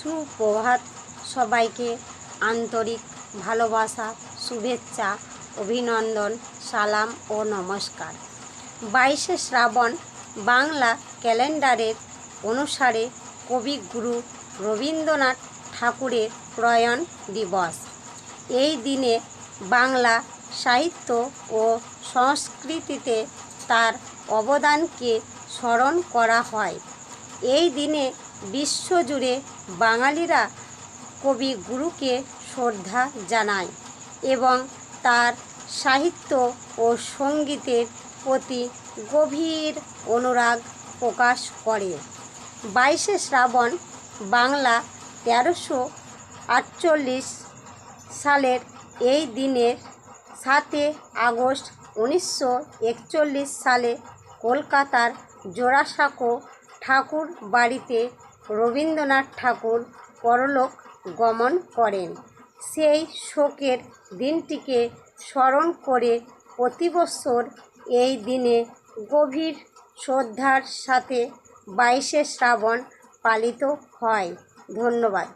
সুপ্রভাত। সবাইকে আন্তরিক ভালোবাসা, শুভেচ্ছা, অভিনন্দন, সালাম ও নমস্কার। 22শে শ্রাবণ বাংলা ক্যালেন্ডারের অনুসারে কবিগুরু রবীন্দ্রনাথ ঠাকুরের প্রয়াণ দিবস। এই দিনে বাংলা সাহিত্য ও সংস্কৃতিতে তার অবদানকে স্মরণ করা হয়। এই দিনে বিশ্বজুড়ে বাঙালিরা কবিগুরুকে শ্রদ্ধা জানায় এবং তার সাহিত্য ও সঙ্গীতের প্রতি গভীর অনুরাগ প্রকাশ করে। 22শে শ্রাবণ বাংলা 1348 সালের এই দিনের 7 আগস্ট 1941 সালে কলকাতার জোড়াসাঁকো ঠাকুর বাড়িতে রবীন্দ্রনাথ ঠাকুর পরলোক গমন করেন। সেই শোকের দিনটিকে স্মরণ করে প্রতি বছর এই দিনে গভীর শ্রদ্ধার সাথে 22শে শ্রাবণ পালিত হয়। ধন্যবাদ।